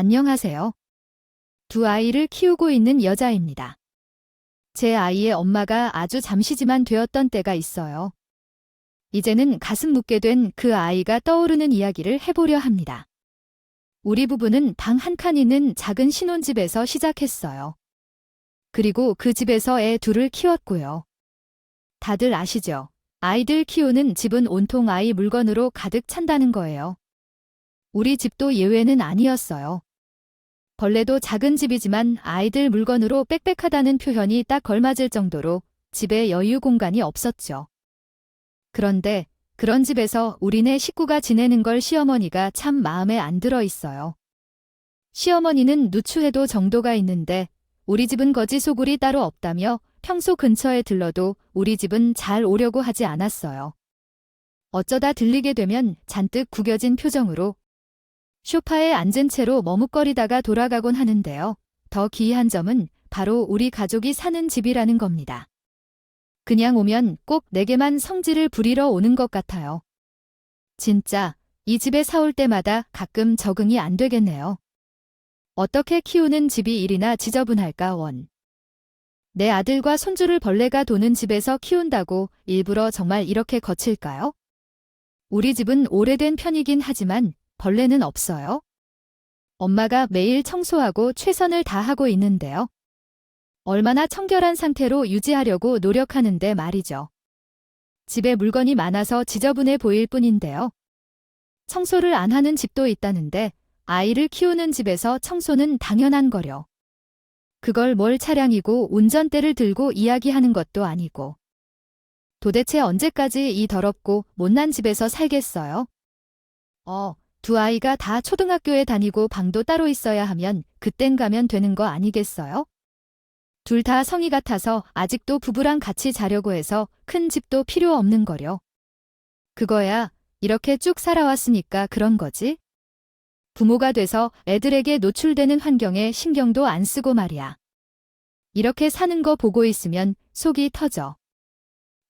안녕하세요. 두 아이를 키우고 있는 여자입니다. 제 아이의 엄마가 아주 잠시지만 되었던 때가 있어요. 이제는 가슴 묻게 된 그 아이가 떠오르는 이야기를 해보려 합니다. 우리 부부는 방 한 칸 있는 작은 신혼집에서 시작했어요. 그리고 그 집에서 애 둘을 키웠고요. 다들 아시죠? 아이들 키우는 집은 온통 아이 물건으로 가득 찬다는 거예요. 우리 집도 예외는 아니었어요. 벌레도 작은 집이지만 아이들 물건으로 빽빽하다는 표현이 딱 걸맞을 정도로 집에 여유 공간이 없었죠. 그런데 그런 집에서 우리네 식구가 지내는 걸 시어머니가 참 마음에 안 들어 있어요. 시어머니는 누추해도 정도가 있는데 우리 집은 거지 소굴이 따로 없다며 평소 근처에 들러도 우리 집은 잘 오려고 하지 않았어요. 어쩌다 들리게 되면 잔뜩 구겨진 표정으로 소파에 앉은 채로 머뭇거리다가 돌아가곤 하는데요. 더 기이한 점은 바로 우리 가족이 사는 집이라는 겁니다. 그냥 오면 꼭 내게만 성질을 부리러 오는 것 같아요. 진짜 이 집에 사올 때마다 가끔 적응이 안 되겠네요. 어떻게 키우는 집이 이리나 지저분할까 원. 내 아들과 손주를 벌레가 도는 집에서 키운다고 일부러 정말 이렇게 거칠까요? 우리 집은 오래된 편이긴 하지만 벌레는 없어요. 엄마가 매일 청소하고 최선을 다하고 있는데요. 얼마나 청결한 상태로 유지하려고 노력하는데 말이죠. 집에 물건이 많아서 지저분해 보일 뿐인데요. 청소를 안 하는 집도 있다는데 아이를 키우는 집에서 청소는 당연한 거려. 그걸 뭘 차량이고 운전대를 들고 이야기하는 것도 아니고. 도대체 언제까지 이 더럽고 못난 집에서 살겠어요? 두 아이가 다 초등학교에 다니고 방도 따로 있어야 하면 그땐 가면 되는 거 아니겠어요? 둘 다 성이 같아서 아직도 부부랑 같이 자려고 해서 큰 집도 필요 없는 거려. 그거야 이렇게 쭉 살아왔으니까 그런 거지? 부모가 돼서 애들에게 노출되는 환경에 신경도 안 쓰고 말이야. 이렇게 사는 거 보고 있으면 속이 터져.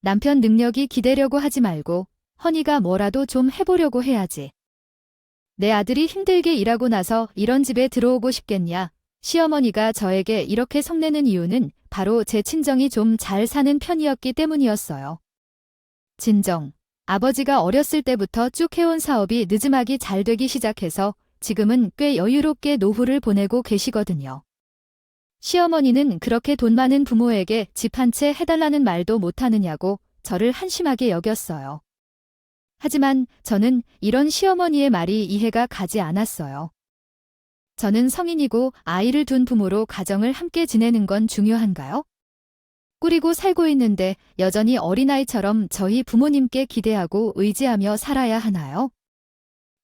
남편 능력이 기대려고 하지 말고 허니가 뭐라도 좀 해보려고 해야지. 내 아들이 힘들게 일하고 나서 이런 집에 들어오고 싶겠냐? 시어머니가 저에게 이렇게 성내는 이유는 바로 제 친정이 좀 잘 사는 편이었기 때문이었어요. 진정, 아버지가 어렸을 때부터 쭉 해온 사업이 느지막이 잘 되기 시작해서 지금은 꽤 여유롭게 노후를 보내고 계시거든요. 시어머니는 그렇게 돈 많은 부모에게 집 한 채 해달라는 말도 못하느냐고 저를 한심하게 여겼어요. 하지만 저는 이런 시어머니의 말이 이해가 가지 않았어요. 저는 성인이고 아이를 둔 부모로 가정을 함께 지내는 건 중요한가요? 꾸리고 살고 있는데 여전히 어린아이처럼 저희 부모님께 기대하고 의지하며 살아야 하나요?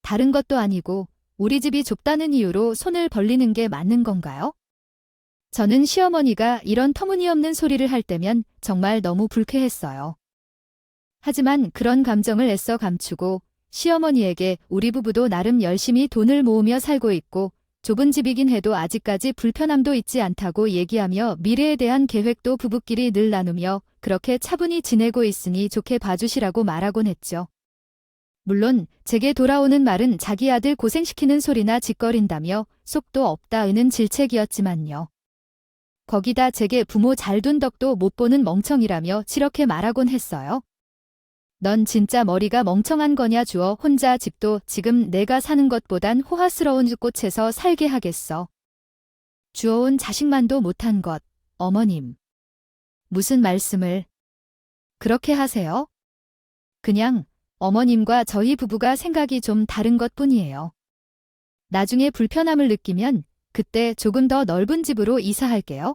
다른 것도 아니고 우리 집이 좁다는 이유로 손을 벌리는 게 맞는 건가요? 저는 시어머니가 이런 터무니없는 소리를 할 때면 정말 너무 불쾌했어요. 하지만 그런 감정을 애써 감추고 시어머니에게 우리 부부도 나름 열심히 돈을 모으며 살고 있고 좁은 집이긴 해도 아직까지 불편함도 있지 않다고 얘기하며 미래에 대한 계획도 부부끼리 늘 나누며 그렇게 차분히 지내고 있으니 좋게 봐주시라고 말하곤 했죠. 물론 제게 돌아오는 말은 자기 아들 고생시키는 소리나 짓거린다며 속도 없다는 질책이었지만요. 거기다 제게 부모 잘 둔 덕도 못 보는 멍청이라며 이렇게 말하곤 했어요. 넌 진짜 머리가 멍청한 거냐 주어 혼자 집도 지금 내가 사는 것보단 호화스러운 곳에서 살게 하겠어. 주어온 자식만도 못한 것, 어머님. 무슨 말씀을 그렇게 하세요? 그냥 어머님과 저희 부부가 생각이 좀 다른 것 뿐이에요. 나중에 불편함을 느끼면 그때 조금 더 넓은 집으로 이사할게요.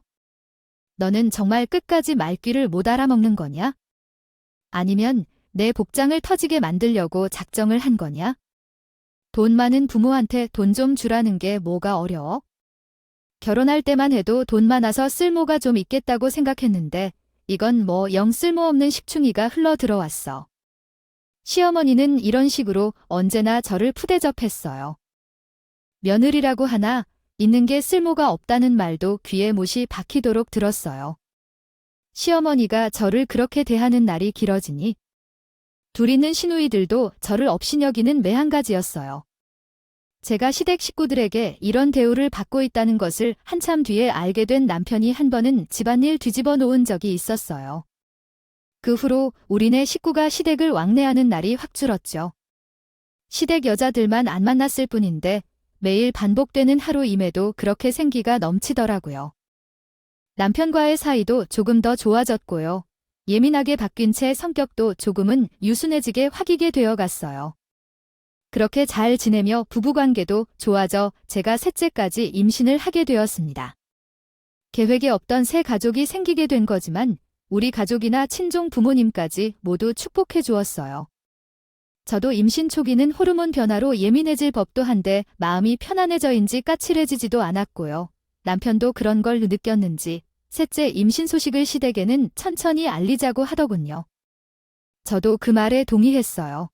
너는 정말 끝까지 말귀를 못 알아먹는 거냐? 아니면 내 복장을 터지게 만들려고 작정을 한 거냐? 돈 많은 부모한테 돈 좀 주라는 게 뭐가 어려워? 결혼할 때만 해도 돈 많아서 쓸모가 좀 있겠다고 생각했는데 이건 뭐 영 쓸모없는 식충이가 흘러 들어왔어. 시어머니는 이런 식으로 언제나 저를 푸대접했어요. 며느리라고 하나 있는 게 쓸모가 없다는 말도 귀에 못이 박히도록 들었어요. 시어머니가 저를 그렇게 대하는 날이 길어지니 둘 있는 시누이들도 저를 업신여기는 매한가지였어요. 제가 시댁 식구들에게 이런 대우를 받고 있다는 것을 한참 뒤에 알게 된 남편이 한 번은 집안일 뒤집어 놓은 적이 있었어요. 그 후로 우리네 식구가 시댁을 왕래하는 날이 확 줄었죠. 시댁 여자들만 안 만났을 뿐인데 매일 반복되는 하루임에도 그렇게 생기가 넘치더라고요. 남편과의 사이도 조금 더 좋아졌고요. 예민하게 바뀐 채 성격도 조금은 유순해지게 확이게 되어 갔어요. 그렇게 잘 지내며 부부관계도 좋아져 제가 셋째까지 임신을 하게 되었습니다. 계획에 없던 새 가족이 생기게 된 거지만 우리 가족이나 친종 부모님까지 모두 축복해 주었어요. 저도 임신 초기는 호르몬 변화로 예민해질 법도 한데 마음이 편안해져인지 까칠해지지도 않았고요. 남편도 그런 걸 느꼈는지 셋째 임신 소식을 시댁에는 천천히 알리자고 하더군요. 저도 그 말에 동의했어요.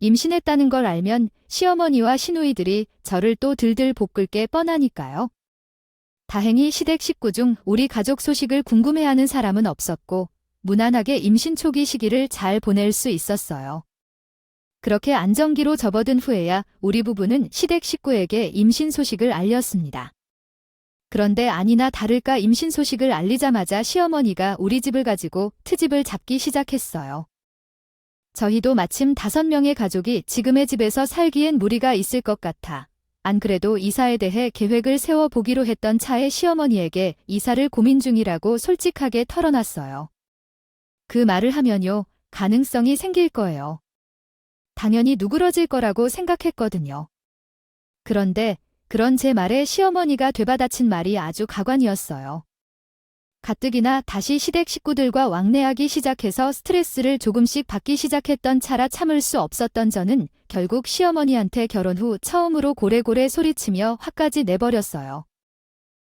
임신했다는 걸 알면 시어머니와 시누이들이 저를 또 들들 볶을 게 뻔하니까요. 다행히 시댁 식구 중 우리 가족 소식을 궁금해하는 사람은 없었고 무난하게 임신 초기 시기를 잘 보낼 수 있었어요. 그렇게 안정기로 접어든 후에야 우리 부부는 시댁 식구에게 임신 소식을 알렸습니다. 그런데 아니나 다를까 임신 소식을 알리자마자 시어머니가 우리 집을 가지고 트집을 잡기 시작했어요. 저희도 마침 5명의 가족이 지금의 집에서 살기엔 무리가 있을 것 같아. 안 그래도 이사에 대해 계획을 세워보기로 했던 차에 시어머니에게 이사를 고민 중이라고 솔직하게 털어놨어요. 그 말을 하면요, 가능성이 생길 거예요. 당연히 누그러질 거라고 생각했거든요. 그런데 그런 제 말에 시어머니가 되받아친 말이 아주 가관이었어요. 가뜩이나 다시 시댁 식구들과 왕래하기 시작해서 스트레스를 조금씩 받기 시작했던 차라 참을 수 없었던 저는 결국 시어머니한테 결혼 후 처음으로 고래고래 소리치며 화까지 내버렸어요.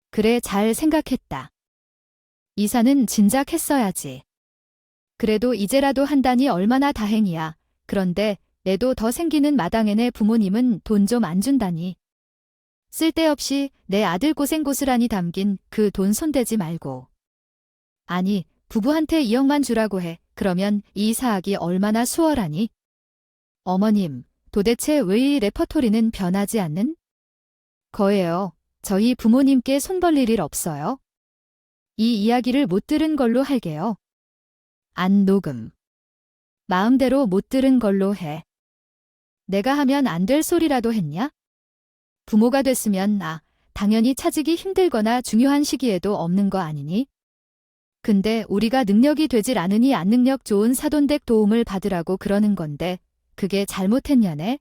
그래, 잘 생각했다. 이사는 진작 했어야지. 그래도 이제라도 한다니 얼마나 다행이야. 그런데 애도 더 생기는 마당에네 부모님은 돈 좀 안 준다니. 쓸데없이 내 아들 고생 고스란히 담긴 그 돈 손대지 말고. 아니, 부부한테 2억만 주라고 해. 그러면 이사하기 얼마나 수월하니? 어머님, 도대체 왜 이 레퍼토리는 변하지 않는 거예요? 저희 부모님께 손 벌릴 일 없어요? 이 이야기를 못 들은 걸로 할게요. 안 녹음. 마음대로 못 들은 걸로 해. 내가 하면 안 될 소리라도 했냐? 부모가 됐으면 당연히 차지기 힘들거나 중요한 시기에도 없는 거 아니니? 근데 우리가 능력이 되질 않으니 안 능력 좋은 사돈댁 도움을 받으라고 그러는 건데 그게 잘못했냐네?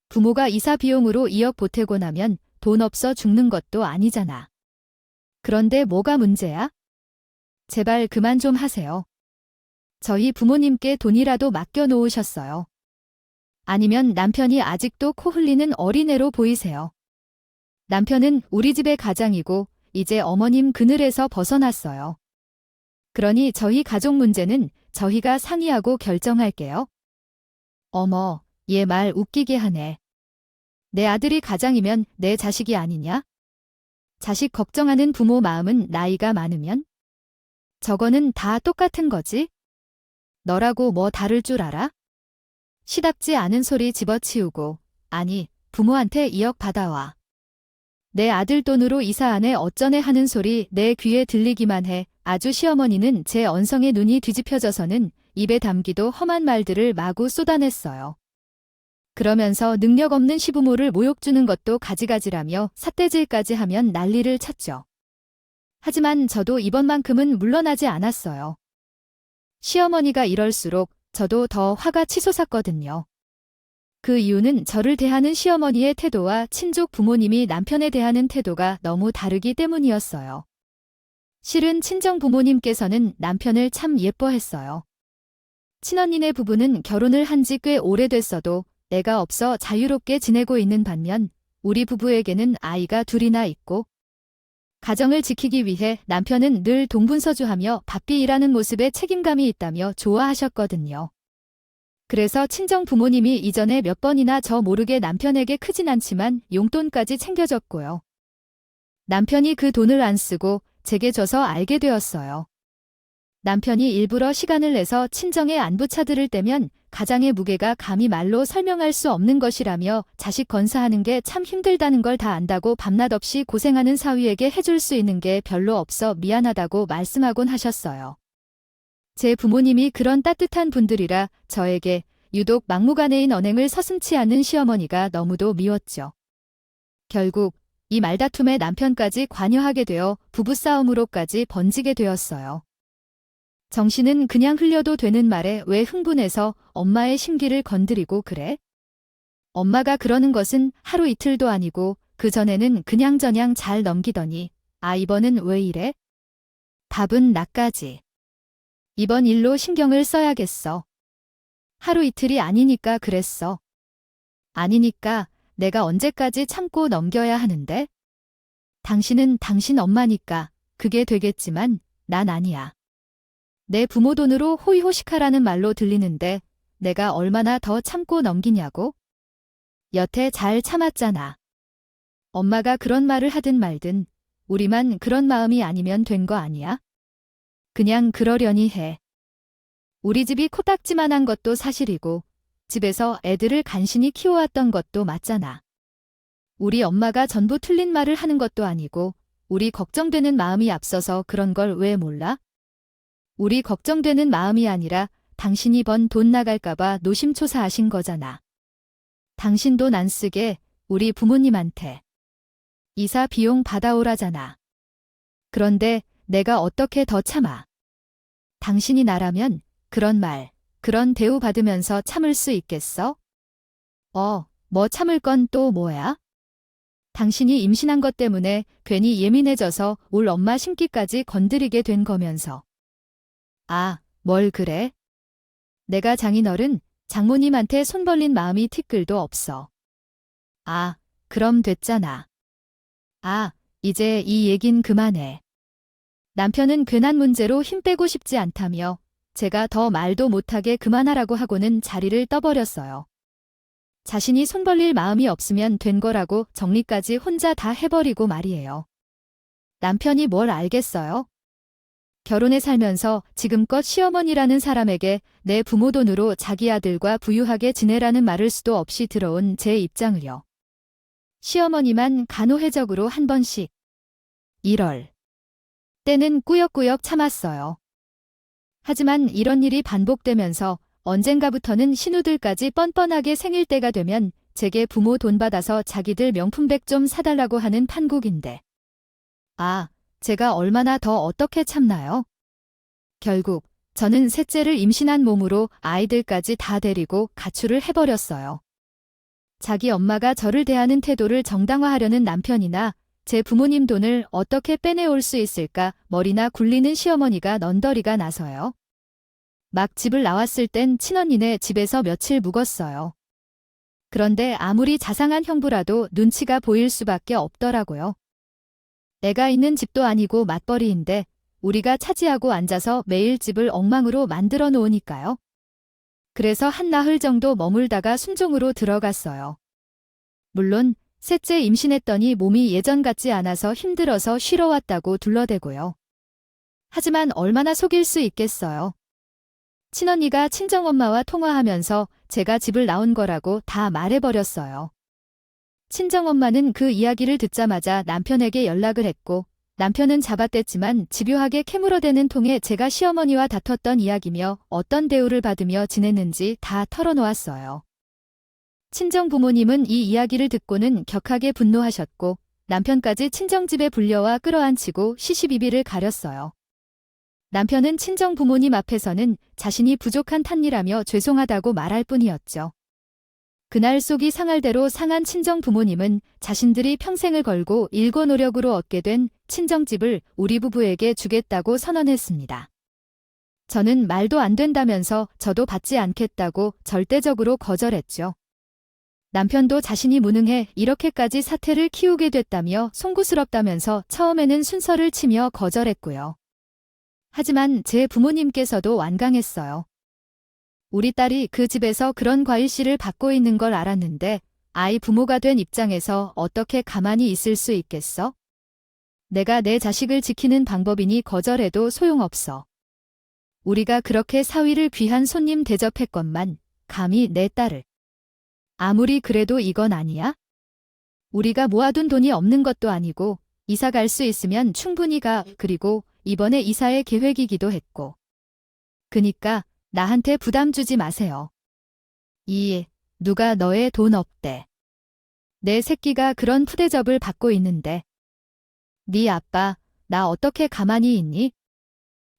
부모가 이사 비용으로 2억 보태고 나면 돈 없어 죽는 것도 아니잖아. 그런데 뭐가 문제야? 제발 그만 좀 하세요. 저희 부모님께 돈이라도 맡겨 놓으셨어요. 아니면 남편이 아직도 코 흘리는 어린애로 보이세요. 남편은 우리 집의 가장이고 이제 어머님 그늘에서 벗어났어요. 그러니 저희 가족 문제는 저희가 상의하고 결정할게요. 어머, 얘 말 웃기게 하네. 내 아들이 가장이면 내 자식이 아니냐? 자식 걱정하는 부모 마음은 나이가 많으면? 저거는 다 똑같은 거지? 너라고 뭐 다를 줄 알아? 시답지 않은 소리 집어치우고, 아니, 부모한테 2억 받아와. 내 아들 돈으로 이사 안 해 어쩌네 하는 소리 내 귀에 들리기만 해. 아주 시어머니는 제 언성에 눈이 뒤집혀져서는 입에 담기도 험한 말들을 마구 쏟아냈어요. 그러면서 능력 없는 시부모를 모욕 주는 것도 가지가지라며 삿대질까지 하면 난리를 쳤죠. 하지만 저도 이번만큼은 물러나지 않았어요. 시어머니가 이럴수록 저도 더 화가 치솟았거든요. 그 이유는 저를 대하는 시어머니의 태도와 친족 부모님이 남편에 대하는 태도가 너무 다르기 때문이었어요. 실은 친정 부모님께서는 남편을 참 예뻐했어요. 친언니네 부부는 결혼을 한 지 꽤 오래됐어도 애가 없어 자유롭게 지내고 있는 반면 우리 부부에게는 아이가 둘이나 있고 가정을 지키기 위해 남편은 늘 동분서주하며 바삐 일하는 모습에 책임감이 있다며 좋아하셨거든요. 그래서 친정 부모님이 이전에 몇 번이나 저 모르게 남편에게 크진 않지만 용돈까지 챙겨줬고요. 남편이 그 돈을 안 쓰고 제게 줘서 알게 되었어요. 남편이 일부러 시간을 내서 친정의 안부차들을 떼면 가장의 무게가 감히 말로 설명할 수 없는 것이라며 자식 건사하는 게 참 힘들다는 걸 다 안다고 밤낮 없이 고생하는 사위에게 해줄 수 있는 게 별로 없어 미안하다고 말씀하곤 하셨어요. 제 부모님이 그런 따뜻한 분들이라 저에게 유독 막무가내인 언행을 서슴지 않는 시어머니가 너무도 미웠죠. 결국 이 말다툼에 남편까지 관여하게 되어 부부싸움으로까지 번지게 되었어요. 정신은 그냥 흘려도 되는 말에 왜 흥분해서 엄마의 심기를 건드리고 그래? 엄마가 그러는 것은 하루 이틀도 아니고 그전에는 그냥저냥 잘 넘기더니 이번은 왜 이래? 밥은 나까지. 이번 일로 신경을 써야겠어. 하루 이틀이 아니니까 그랬어. 아니니까 내가 언제까지 참고 넘겨야 하는데? 당신은 당신 엄마니까 그게 되겠지만 난 아니야. 내 부모 돈으로 호의호식하라는 말로 들리는데 내가 얼마나 더 참고 넘기냐고? 여태 잘 참았잖아. 엄마가 그런 말을 하든 말든 우리만 그런 마음이 아니면 된 거 아니야? 그냥 그러려니 해. 우리 집이 코딱지만한 것도 사실이고 집에서 애들을 간신히 키워왔던 것도 맞잖아. 우리 엄마가 전부 틀린 말을 하는 것도 아니고 우리 걱정되는 마음이 앞서서 그런 걸 왜 몰라? 우리 걱정되는 마음이 아니라 당신이 번 돈 나갈까봐 노심초사하신 거잖아. 당신 돈 안 쓰게 우리 부모님한테 이사 비용 받아오라잖아. 그런데 내가 어떻게 더 참아? 당신이 나라면 그런 말, 그런 대우 받으면서 참을 수 있겠어? 뭐 참을 건 또 뭐야? 당신이 임신한 것 때문에 괜히 예민해져서 올 엄마 심기까지 건드리게 된 거면서. 뭘 그래? 내가 장인어른, 장모님한테 손 벌린 마음이 티끌도 없어. 그럼 됐잖아. 이제 이 얘긴 그만해. 남편은 괜한 문제로 힘 빼고 싶지 않다며 제가 더 말도 못하게 그만하라고 하고는 자리를 떠버렸어요. 자신이 손 벌릴 마음이 없으면 된 거라고 정리까지 혼자 다 해버리고 말이에요. 남편이 뭘 알겠어요? 결혼해 살면서 지금껏 시어머니라는 사람에게 내 부모 돈으로 자기 아들과 부유하게 지내라는 말을 수도 없이 들어온 제 입장을요. 시어머니만 간호해적으로 한 번씩. 1월. 때는 꾸역꾸역 참았어요. 하지만 이런 일이 반복되면서 언젠가부터는 신우들까지 뻔뻔하게 생일 때가 되면 제게 부모 돈 받아서 자기들 명품백 좀 사달라고 하는 판국인데. 제가 얼마나 더 어떻게 참나요? 결국 저는 셋째를 임신한 몸으로 아이들까지 다 데리고 가출을 해버렸어요. 자기 엄마가 저를 대하는 태도를 정당화하려는 남편이나 제 부모님 돈을 어떻게 빼내올 수 있을까 머리나 굴리는 시어머니가 넌더리가 나서요. 막 집을 나왔을 땐 친언니네 집에서 며칠 묵었어요. 그런데 아무리 자상한 형부라도 눈치가 보일 수밖에 없더라고요. 애가 있는 집도 아니고 맞벌이인데 우리가 차지하고 앉아서 매일 집을 엉망으로 만들어 놓으니까요. 그래서 한 나흘 정도 머물다가 순종으로 들어갔어요. 물론 셋째 임신했더니 몸이 예전 같지 않아서 힘들어서 쉬러 왔다고 둘러대고요. 하지만 얼마나 속일 수 있겠어요. 친언니가 친정엄마와 통화하면서 제가 집을 나온 거라고 다 말해버렸어요. 친정엄마는 그 이야기를 듣자마자 남편에게 연락을 했고 남편은 잡아댔지만 집요하게 캐물어대는 통에 제가 시어머니와 다퉜던 이야기며 어떤 대우를 받으며 지냈는지 다 털어놓았어요. 친정 부모님은 이 이야기를 듣고는 격하게 분노하셨고 남편까지 친정집에 불려와 끌어안치고 시시비비를 가렸어요. 남편은 친정 부모님 앞에서는 자신이 부족한 탓이라며 죄송하다고 말할 뿐이었죠. 그날 속이 상할 대로 상한 친정 부모님은 자신들이 평생을 걸고 일고 노력으로 얻게 된 친정집을 우리 부부에게 주겠다고 선언했습니다. 저는 말도 안 된다면서 저도 받지 않겠다고 절대적으로 거절했죠. 남편도 자신이 무능해 이렇게까지 사태를 키우게 됐다며 송구스럽다면서 처음에는 순서를 치며 거절했고요. 하지만 제 부모님께서도 완강했어요. 우리 딸이 그 집에서 그런 과일씨를 받고 있는 걸 알았는데 아이 부모가 된 입장에서 어떻게 가만히 있을 수 있겠어? 내가 내 자식을 지키는 방법이니 거절해도 소용없어. 우리가 그렇게 사위를 귀한 손님 대접했건만 감히 내 딸을. 아무리 그래도 이건 아니야? 우리가 모아둔 돈이 없는 것도 아니고 이사 갈 수 있으면 충분히 가. 그리고 이번에 이사의 계획이기도 했고. 그니까 나한테 부담 주지 마세요. 누가 너의 돈 없대. 내 새끼가 그런 푸대접을 받고 있는데. 네 아빠, 나 어떻게 가만히 있니?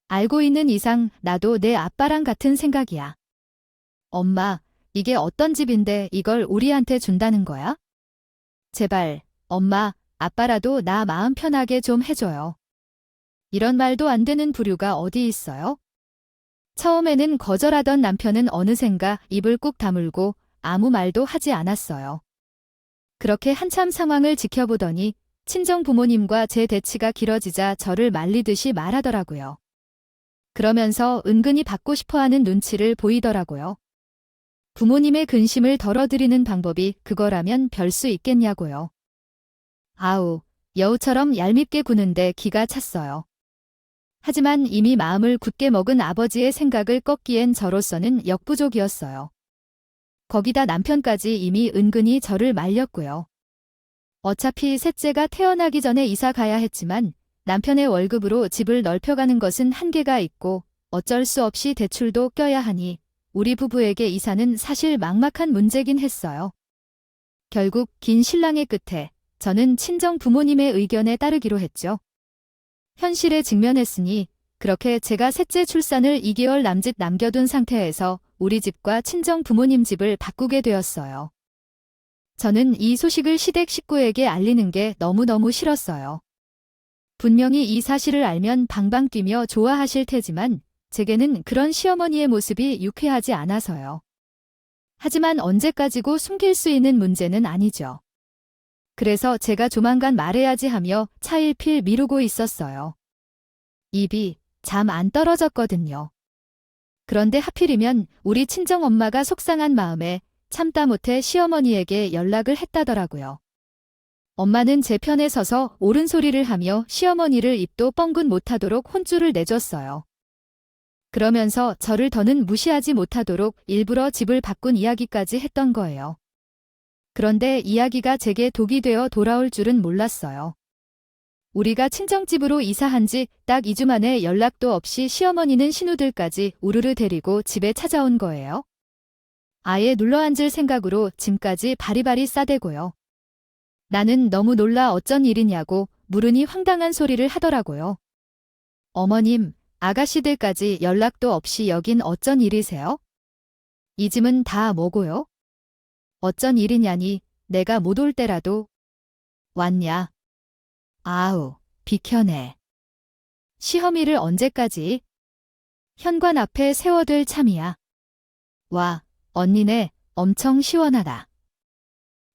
알고 있는 이상 나도 내 아빠랑 같은 생각이야. 엄마, 이게 어떤 집인데 이걸 우리한테 준다는 거야? 제발, 엄마, 아빠라도 나 마음 편하게 좀 해줘요. 이런 말도 안 되는 부류가 어디 있어요? 처음에는 거절하던 남편은 어느샌가 입을 꾹 다물고 아무 말도 하지 않았어요. 그렇게 한참 상황을 지켜보더니 친정 부모님과 제 대치가 길어지자 저를 말리듯이 말하더라고요. 그러면서 은근히 받고 싶어하는 눈치를 보이더라고요. 부모님의 근심을 덜어드리는 방법이 그거라면 별 수 있겠냐고요. 아우, 여우처럼 얄밉게 구는데 기가 찼어요. 하지만 이미 마음을 굳게 먹은 아버지의 생각을 꺾기엔 저로서는 역부족이었어요. 거기다 남편까지 이미 은근히 저를 말렸고요. 어차피 셋째가 태어나기 전에 이사 가야 했지만 남편의 월급으로 집을 넓혀가는 것은 한계가 있고 어쩔 수 없이 대출도 껴야 하니 우리 부부에게 이사는 사실 막막한 문제긴 했어요. 결국 긴 신랑의 끝에 저는 친정 부모님의 의견에 따르기로 했죠. 현실에 직면했으니 그렇게 제가 셋째 출산을 2개월 남짓 남겨둔 상태에서 우리 집과 친정 부모님 집을 바꾸게 되었어요. 저는 이 소식을 시댁 식구에게 알리는 게 너무너무 싫었어요. 분명히 이 사실을 알면 방방 뛰며 좋아하실 테지만 제게는 그런 시어머니의 모습이 유쾌하지 않아서요. 하지만 언제까지고 숨길 수 있는 문제는 아니죠. 그래서 제가 조만간 말해야지 하며 차일필 미루고 있었어요. 입이 잠 안 떨어졌거든요. 그런데 하필이면 우리 친정엄마가 속상한 마음에 참다 못해 시어머니에게 연락을 했다더라고요. 엄마는 제 편에 서서 옳은 소리를 하며 시어머니를 입도 뻥긋 못하도록 혼쭐을 내줬어요. 그러면서 저를 더는 무시하지 못하도록 일부러 집을 바꾼 이야기까지 했던 거예요. 그런데 이야기가 제게 독이 되어 돌아올 줄은 몰랐어요. 우리가 친정집으로 이사한 지 딱 2주 만에 연락도 없이 시어머니는 신우들까지 우르르 데리고 집에 찾아온 거예요. 아예 눌러앉을 생각으로 짐까지 바리바리 싸대고요. 나는 너무 놀라 어쩐 일이냐고 물으니 황당한 소리를 하더라고요. 어머님, 아가씨들까지 연락도 없이 여긴 어쩐 일이세요? 이 짐은 다 뭐고요? 어쩐 일이냐니 내가 못 올 때라도 왔냐? 아우, 비켜내. 시어미를 언제까지? 현관 앞에 세워둘 참이야. 와, 언니네 엄청 시원하다.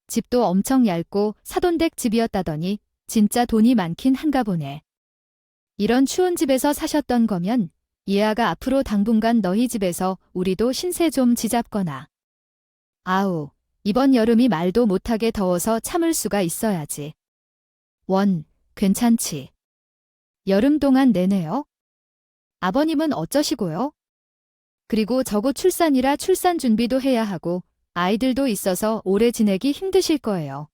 집도 엄청 얇고 사돈댁 집이었다더니 진짜 돈이 많긴 한가 보네. 이런 추운 집에서 사셨던 거면 예아가 앞으로 당분간 너희 집에서 우리도 신세 좀 지잡거나. 아우, 이번 여름이 말도 못하게 더워서 참을 수가 있어야지. 원, 괜찮지. 여름 동안 내내요? 아버님은 어쩌시고요? 그리고 저고 출산이라 출산 준비도 해야 하고 아이들도 있어서 오래 지내기 힘드실 거예요.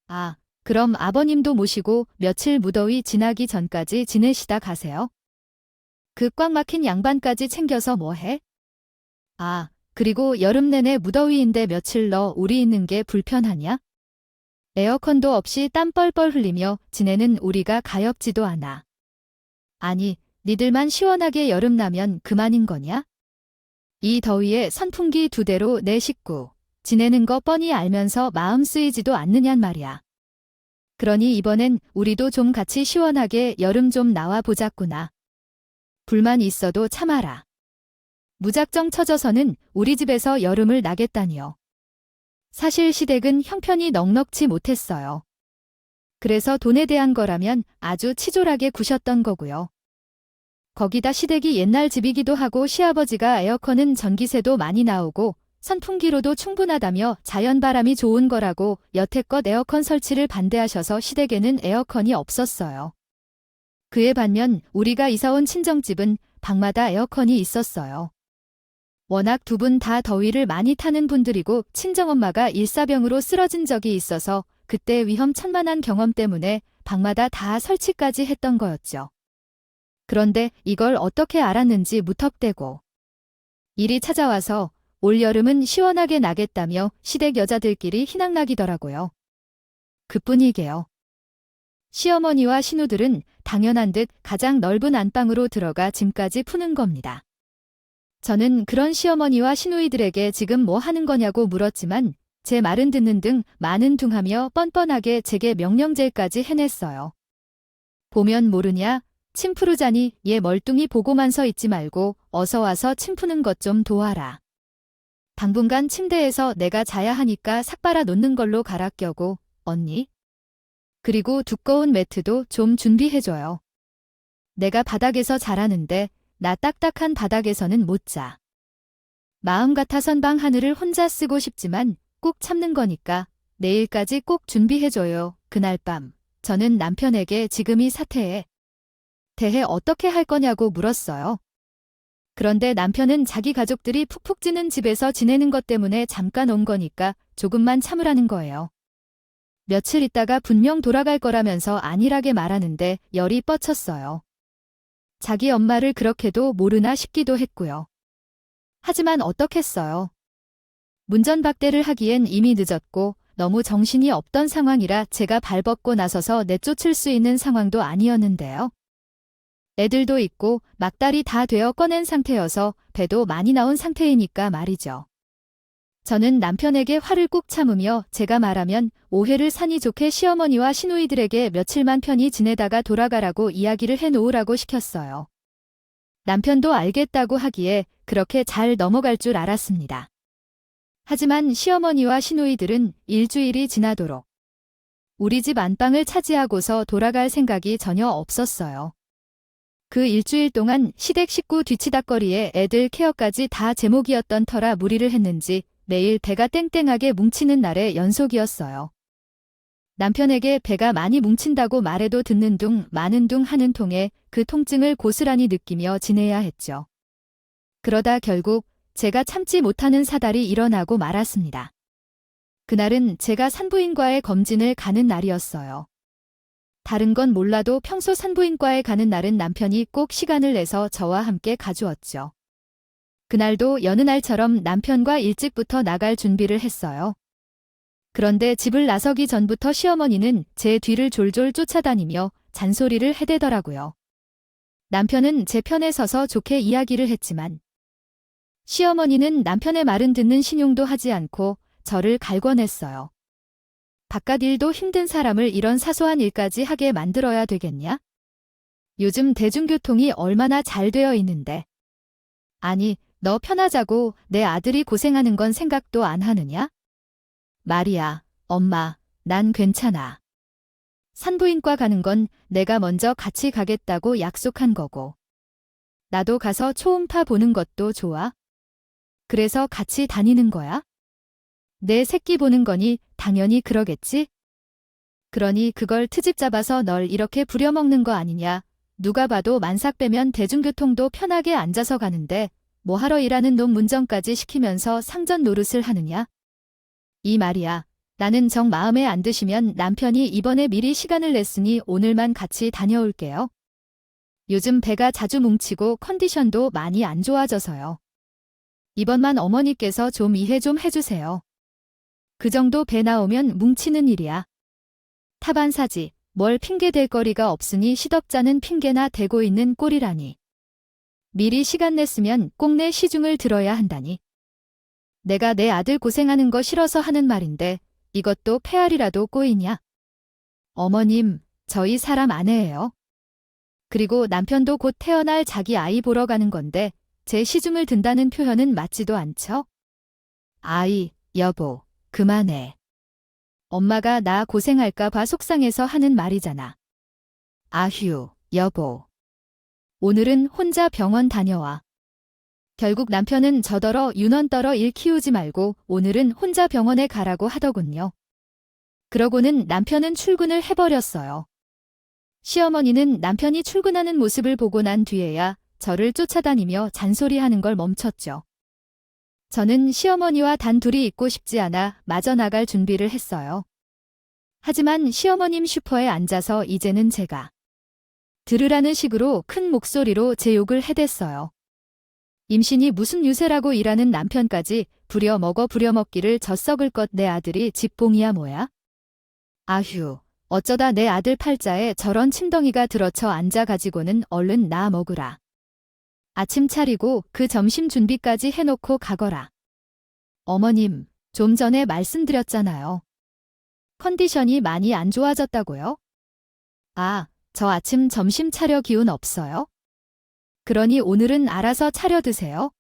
아, 그럼 아버님도 모시고 며칠 무더위 지나기 전까지 지내시다 가세요. 그 꽉 막힌 양반까지 챙겨서 뭐 해? 아, 그리고 여름 내내 무더위인데 며칠 너 우리 있는 게 불편하냐? 에어컨도 없이 땀 뻘뻘 흘리며 지내는 우리가 가엾지도 않아. 아니, 니들만 시원하게 여름 나면 그만인 거냐? 이 더위에 선풍기 2대로 내 식구 지내는 거 뻔히 알면서 마음 쓰이지도 않느냔 말이야. 그러니 이번엔 우리도 좀 같이 시원하게 여름 좀 나와 보자꾸나. 불만 있어도 참아라. 무작정 쳐져서는 우리 집에서 여름을 나겠다니요. 사실 시댁은 형편이 넉넉지 못했어요. 그래서 돈에 대한 거라면 아주 치졸하게 구셨던 거고요. 거기다 시댁이 옛날 집이기도 하고 시아버지가 에어컨은 전기세도 많이 나오고 선풍기로도 충분하다며 자연바람이 좋은 거라고 여태껏 에어컨 설치를 반대하셔서 시댁에는 에어컨이 없었어요. 그에 반면 우리가 이사온 친정집은 방마다 에어컨이 있었어요. 워낙 두 분 다 더위를 많이 타는 분들이고 친정엄마가 일사병으로 쓰러진 적이 있어서 그때 위험천만한 경험 때문에 방마다 다 설치까지 했던 거였죠. 그런데 이걸 어떻게 알았는지 무턱대고 일이 찾아와서 올여름은 시원하게 나겠다며 시댁 여자들끼리 희낙락이더라고요. 그뿐이게요. 시어머니와 신우들은 당연한 듯 가장 넓은 안방으로 들어가 짐까지 푸는 겁니다. 저는 그런 시어머니와 시누이들에게 지금 뭐 하는 거냐고 물었지만 제 말은 듣는 등 많은 둥하며 뻔뻔하게 제게 명령질까지 해냈어요. 보면 모르냐? 침 푸르자니 얘 멀뚱히 보고만 서 있지 말고 어서 와서 침 푸는 것 좀 도와라. 당분간 침대에서 내가 자야 하니까 삭 빨아 놓는 걸로 갈아 껴고 언니. 그리고 두꺼운 매트도 좀 준비해줘요. 내가 바닥에서 자라는데 나 딱딱한 바닥에서는 못 자. 마음 같아선 방 하늘을 혼자 쓰고 싶지만 꾹 참는 거니까 내일까지 꼭 준비해줘요. 그날 밤 저는 남편에게 지금 이 사태에 대해 어떻게 할 거냐고 물었어요. 그런데 남편은 자기 가족들이 푹푹 찌는 집에서 지내는 것 때문에 잠깐 온 거니까 조금만 참으라는 거예요. 며칠 있다가 분명 돌아갈 거라면서 안일하게 말하는데 열이 뻗쳤어요. 자기 엄마를 그렇게도 모르나 싶기도 했고요. 하지만 어떻겠어요. 문전박대를 하기엔 이미 늦었고 너무 정신이 없던 상황이라 제가 발벗고 나서서 내쫓을 수 있는 상황도 아니었는데요. 애들도 있고 막달이 다 되어 꺼낸 상태여서 배도 많이 나온 상태이니까 말이죠. 저는 남편에게 화를 꾹 참으며 제가 말하면 오해를 사니 좋게 시어머니와 시누이들에게 며칠만 편히 지내다가 돌아가라고 이야기를 해놓으라고 시켰어요. 남편도 알겠다고 하기에 그렇게 잘 넘어갈 줄 알았습니다. 하지만 시어머니와 시누이들은 일주일이 지나도록 우리 집 안방을 차지하고서 돌아갈 생각이 전혀 없었어요. 그 일주일 동안 시댁 식구 뒤치다꺼리에 애들 케어까지 다 제목이었던 터라 무리를 했는지 매일 배가 땡땡하게 뭉치는 날의 연속이었어요. 남편에게 배가 많이 뭉친다고 말해도 듣는 둥 마는 둥 하는 통에 그 통증을 고스란히 느끼며 지내야 했죠. 그러다 결국 제가 참지 못하는 사달이 일어나고 말았습니다. 그날은 제가 산부인과에 검진을 가는 날이었어요. 다른 건 몰라도 평소 산부인과에 가는 날은 남편이 꼭 시간을 내서 저와 함께 가주었죠. 그날도 여느 날처럼 남편과 일찍부터 나갈 준비를 했어요. 그런데 집을 나서기 전부터 시어머니는 제 뒤를 졸졸 쫓아다니며 잔소리를 해대더라고요. 남편은 제 편에 서서 좋게 이야기를 했지만 시어머니는 남편의 말은 듣는 신용도 하지 않고 저를 갈궈냈어요. 바깥 일도 힘든 사람을 이런 사소한 일까지 하게 만들어야 되겠냐? 요즘 대중교통이 얼마나 잘 되어 있는데. 아니, 너 편하자고 내 아들이 고생하는 건 생각도 안 하느냐? 말이야, 엄마, 난 괜찮아. 산부인과 가는 건 내가 먼저 같이 가겠다고 약속한 거고. 나도 가서 초음파 보는 것도 좋아. 그래서 같이 다니는 거야? 내 새끼 보는 거니 당연히 그러겠지? 그러니 그걸 트집 잡아서 널 이렇게 부려먹는 거 아니냐. 누가 봐도 만삭 빼면 대중교통도 편하게 앉아서 가는데 뭐하러 일하는 놈 운전까지 시키면서 상전 노릇을 하느냐? 이 말이야. 나는 정 마음에 안 드시면 남편이 이번에 미리 시간을 냈으니 오늘만 같이 다녀올게요. 요즘 배가 자주 뭉치고 컨디션도 많이 안 좋아져서요. 이번만 어머니께서 좀 이해 좀 해주세요. 그 정도 배 나오면 뭉치는 일이야. 타반사지, 뭘 핑계댈 거리가 없으니 시덥잖은 핑계나 대고 있는 꼴이라니. 미리 시간 냈으면 꼭 내 시중을 들어야 한다니. 내가 내 아들 고생하는 거 싫어서 하는 말인데 이것도 페알이라도 꼬이냐? 어머님, 저희 사람 아내예요. 그리고 남편도 곧 태어날 자기 아이 보러 가는 건데 제 시중을 든다는 표현은 맞지도 않죠? 아이, 여보, 그만해. 엄마가 나 고생할까 봐 속상해서 하는 말이잖아. 아휴, 여보. 오늘은 혼자 병원 다녀와. 결국 남편은 저더러 윤원 떨어 일 키우지 말고 오늘은 혼자 병원에 가라고 하더군요. 그러고는 남편은 출근을 해버렸어요. 시어머니는 남편이 출근하는 모습을 보고 난 뒤에야 저를 쫓아다니며 잔소리하는 걸 멈췄죠. 저는 시어머니와 단둘이 있고 싶지 않아 마저 나갈 준비를 했어요. 하지만 시어머님 슈퍼에 앉아서 이제는 제가 들으라는 식으로 큰 목소리로 제 욕을 해댔어요. 임신이 무슨 유세라고 일하는 남편까지 부려먹어 부려먹기를 젖썩을 것 내 아들이 집봉이야 뭐야? 아휴, 어쩌다 내 아들 팔자에 저런 침덩이가 들어쳐 앉아가지고는 얼른 나 먹으라. 아침 차리고 그 점심 준비까지 해놓고 가거라. 어머님, 좀 전에 말씀드렸잖아요. 컨디션이 많이 안 좋아졌다고요? 아, 저 아침 점심 차려 기운 없어요? 그러니 오늘은 알아서 차려 드세요.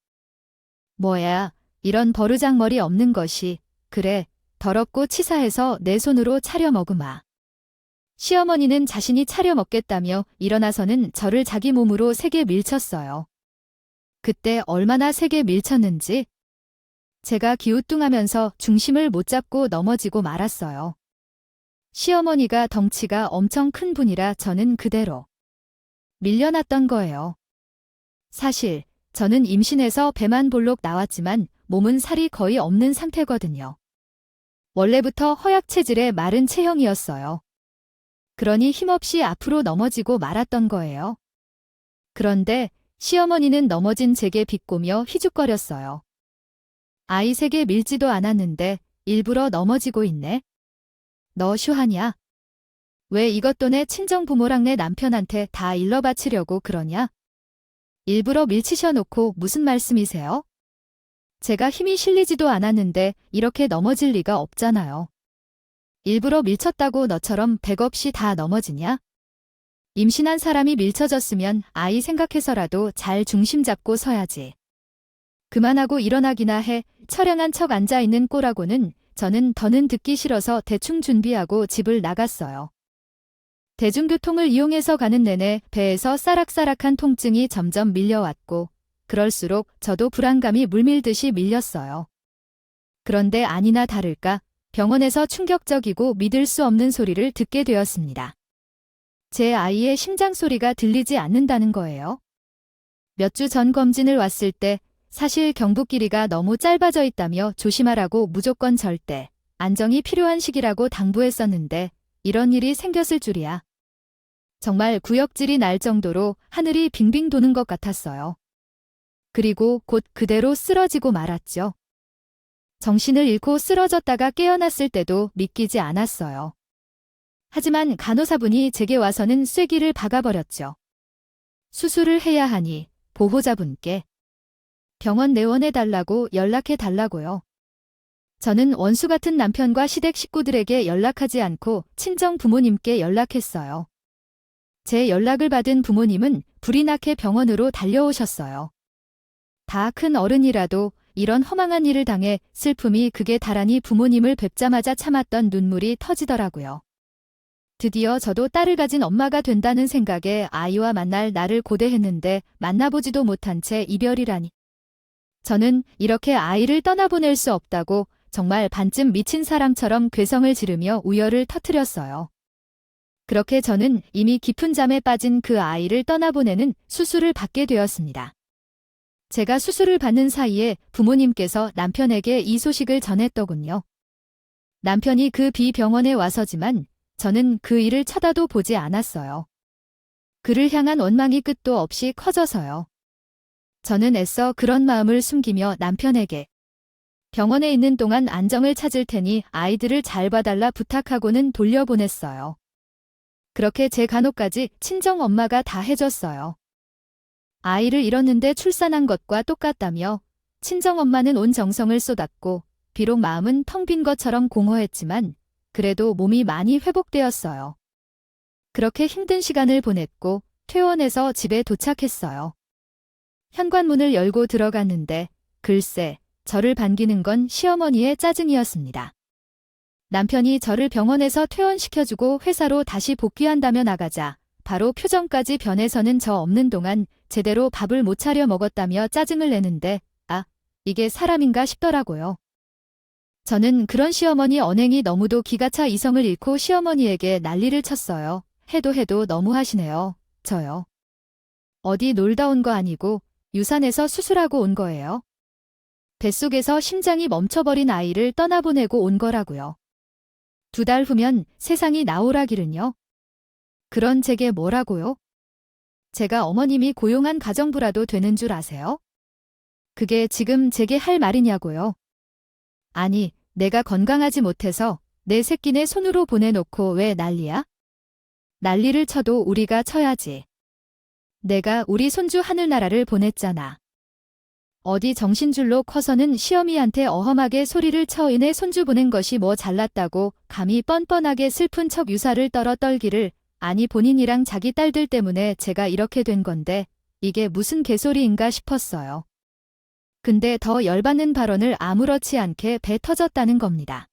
뭐야, 이런 버르장머리 없는 것이, 그래, 더럽고 치사해서 내 손으로 차려 먹으마. 시어머니는 자신이 차려 먹겠다며 일어나서는 저를 자기 몸으로 세게 밀쳤어요. 그때 얼마나 세게 밀쳤는지 제가 기우뚱하면서 중심을 못 잡고 넘어지고 말았어요. 시어머니가 덩치가 엄청 큰 분이라 저는 그대로 밀려났던 거예요. 사실 저는 임신해서 배만 볼록 나왔지만 몸은 살이 거의 없는 상태거든요. 원래부터 허약 체질의 마른 체형이었어요. 그러니 힘없이 앞으로 넘어지고 말았던 거예요. 그런데 시어머니는 넘어진 제게 비꼬며 휘죽거렸어요. 아이 세게 밀지도 않았는데 일부러 넘어지고 있네. 너 슈하냐? 왜 이것도 내 친정 부모랑 내 남편한테 다 일러 바치려고 그러냐? 일부러 밀치셔놓고 무슨 말씀이세요? 제가 힘이 실리지도 않았는데 이렇게 넘어질 리가 없잖아요. 일부러 밀쳤다고 너처럼 백없이 다 넘어지냐? 임신한 사람이 밀쳐졌으면 아이 생각해서라도 잘 중심 잡고 서야지. 그만하고 일어나기나 해. 처량한 척 앉아있는 꼴하고는 저는 더는 듣기 싫어서 대충 준비하고 집을 나갔어요. 대중교통을 이용해서 가는 내내 배에서 싸락싸락한 통증이 점점 밀려왔고 그럴수록 저도 불안감이 물밀듯이 밀렸어요. 그런데 아니나 다를까 병원에서 충격적이고 믿을 수 없는 소리를 듣게 되었습니다. 제 아이의 심장 소리가 들리지 않는다는 거예요. 몇 주 전 검진을 왔을 때 사실 경부 길이가 너무 짧아져 있다며 조심하라고 무조건 절대 안정이 필요한 시기라고 당부했었는데 이런 일이 생겼을 줄이야. 정말 구역질이 날 정도로 하늘이 빙빙 도는 것 같았어요. 그리고 곧 그대로 쓰러지고 말았죠. 정신을 잃고 쓰러졌다가 깨어났을 때도 믿기지 않았어요. 하지만 간호사분이 제게 와서는 쐐기를 박아버렸죠. 수술을 해야 하니 보호자분께 병원 내원해달라고 연락해달라고요. 저는 원수 같은 남편과 시댁 식구들에게 연락하지 않고 친정 부모님께 연락했어요. 제 연락을 받은 부모님은 불이 나게 병원으로 달려오셨어요. 다 큰 어른이라도 이런 허망한 일을 당해 슬픔이 극에 달하니 부모님을 뵙자마자 참았던 눈물이 터지더라고요. 드디어 저도 딸을 가진 엄마가 된다는 생각에 아이와 만날 날을 고대했는데 만나보지도 못한 채 이별이라니. 저는 이렇게 아이를 떠나보낼 수 없다고 정말 반쯤 미친 사람처럼 괴성을 지르며 우열을 터뜨렸어요. 그렇게 저는 이미 깊은 잠에 빠진 그 아이를 떠나보내는 수술을 받게 되었습니다. 제가 수술을 받는 사이에 부모님께서 남편에게 이 소식을 전했더군요. 남편이 그 비병원에 와서지만 저는 그 일을 쳐다도 보지 않았어요. 그를 향한 원망이 끝도 없이 커져서요. 저는 애써 그런 마음을 숨기며 남편에게 병원에 있는 동안 안정을 찾을 테니 아이들을 잘 봐달라 부탁하고는 돌려보냈어요. 그렇게 제 간호까지 친정엄마가 다 해줬어요. 아이를 잃었는데 출산한 것과 똑같다며 친정엄마는 온 정성을 쏟았고 비록 마음은 텅 빈 것처럼 공허했지만 그래도 몸이 많이 회복되었어요. 그렇게 힘든 시간을 보냈고 퇴원해서 집에 도착했어요. 현관문을 열고 들어갔는데 글쎄 저를 반기는 건 시어머니의 짜증이었습니다. 남편이 저를 병원에서 퇴원시켜주고 회사로 다시 복귀한다며 나가자 바로 표정까지 변해서는 저 없는 동안 제대로 밥을 못 차려 먹었다며 짜증을 내는데 이게 사람인가 싶더라고요. 저는 그런 시어머니 언행이 너무도 기가 차 이성을 잃고 시어머니에게 난리를 쳤어요. 해도 너무 하시네요. 저요. 어디 놀다 온 거 아니고 유산에서 수술하고 온 거예요. 뱃속에서 심장이 멈춰버린 아이를 떠나보내고 온 거라고요. 2달 후면 세상이 나오라기는요. 그런 제게 뭐라고요? 제가 어머님이 고용한 가정부라도 되는 줄 아세요? 그게 지금 제게 할 말이냐고요. 아니, 내가 건강하지 못해서 내 새끼 내 손으로 보내놓고 왜 난리야? 난리를 쳐도 우리가 쳐야지. 내가 우리 손주 하늘나라를 보냈잖아. 어디 정신줄로 커서는 시어미한테 어험하게 소리를 쳐 이내 손주 보낸 것이 뭐 잘났다고 감히 뻔뻔하게 슬픈 척 유사를 떨어 떨기를. 아니 본인이랑 자기 딸들 때문에 제가 이렇게 된 건데 이게 무슨 개소리인가 싶었어요. 근데 더 열받는 발언을 아무렇지 않게 배 터졌다는 겁니다.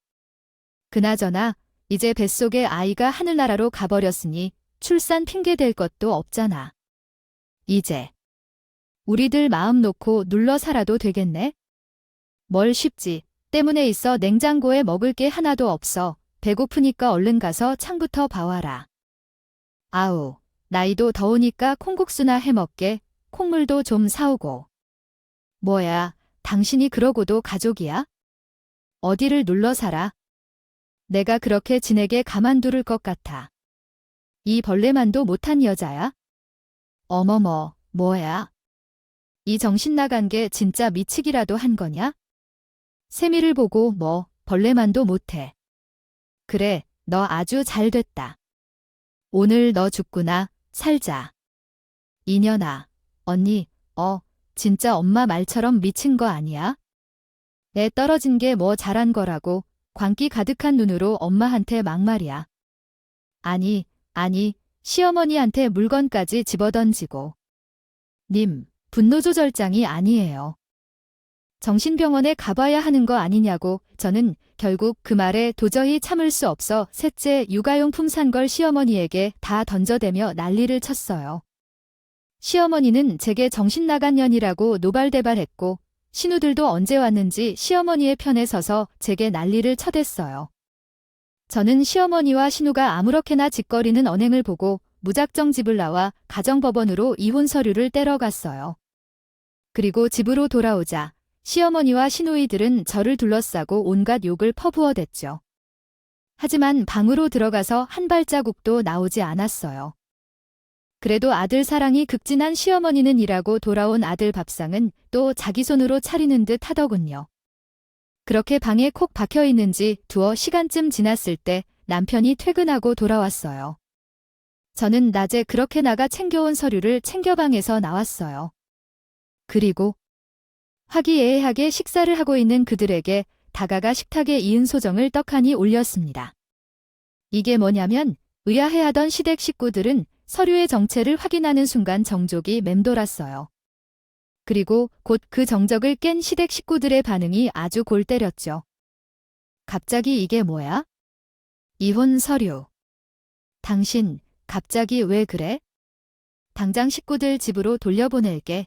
그나저나 이제 뱃속에 아이가 하늘나라로 가버렸으니 출산 핑계 댈 것도 없잖아. 이제 우리들 마음 놓고 눌러 살아도 되겠네? 뭘 쉽지. 때문에 있어 냉장고에 먹을 게 하나도 없어. 배고프니까 얼른 가서 창부터 봐와라. 아우, 나이도 더우니까 콩국수나 해먹게. 콩물도 좀 사오고. 뭐야, 당신이 그러고도 가족이야? 어디를 눌러 살아? 내가 그렇게 지내게 가만두를 것 같아. 이 벌레만도 못한 여자야? 어머머, 뭐야? 이 정신 나간 게 진짜 미치기라도 한 거냐? 세미를 보고 뭐 벌레만도 못해. 그래, 너 아주 잘 됐다. 오늘 너 죽구나, 살자. 이년아, 언니, 진짜 엄마 말처럼 미친 거 아니야? 애 떨어진 게 뭐 잘한 거라고 광기 가득한 눈으로 엄마한테 막말이야. 아니, 시어머니한테 물건까지 집어던지고. 님, 분노조절장이 아니에요. 정신병원에 가봐야 하는 거 아니냐고. 저는 결국 그 말에 도저히 참을 수 없어 셋째 육아용품 산 걸 시어머니에게 다 던져대며 난리를 쳤어요. 시어머니는 제게 정신 나간 년이라고 노발대발했고 신우들도 언제 왔는지 시어머니의 편에 서서 제게 난리를 쳐댔어요. 저는 시어머니와 신우가 아무렇게나 짓거리는 언행을 보고 무작정 집을 나와 가정법원으로 이혼 서류를 떼러 갔어요. 그리고 집으로 돌아오자 시어머니와 시누이들은 저를 둘러싸고 온갖 욕을 퍼부어댔죠. 하지만 방으로 들어가서 한 발자국도 나오지 않았어요. 그래도 아들 사랑이 극진한 시어머니는 일하고 돌아온 아들 밥상은 또 자기 손으로 차리는 듯 하더군요. 그렇게 방에 콕 박혀 있는지 두어 시간쯤 지났을 때 남편이 퇴근하고 돌아왔어요. 저는 낮에 그렇게 나가 챙겨온 서류를 챙겨 방에서 나왔어요. 그리고 화기애애하게 식사를 하고 있는 그들에게 다가가 식탁에 이은 소정을 떡하니 올렸습니다. 이게 뭐냐면 의아해하던 시댁 식구들은 서류의 정체를 확인하는 순간 정족이 맴돌았어요. 그리고 곧 그 정적을 깬 시댁 식구들의 반응이 아주 골 때렸죠. 갑자기 이게 뭐야? 이혼 서류. 당신 갑자기 왜 그래? 당장 식구들 집으로 돌려보낼게.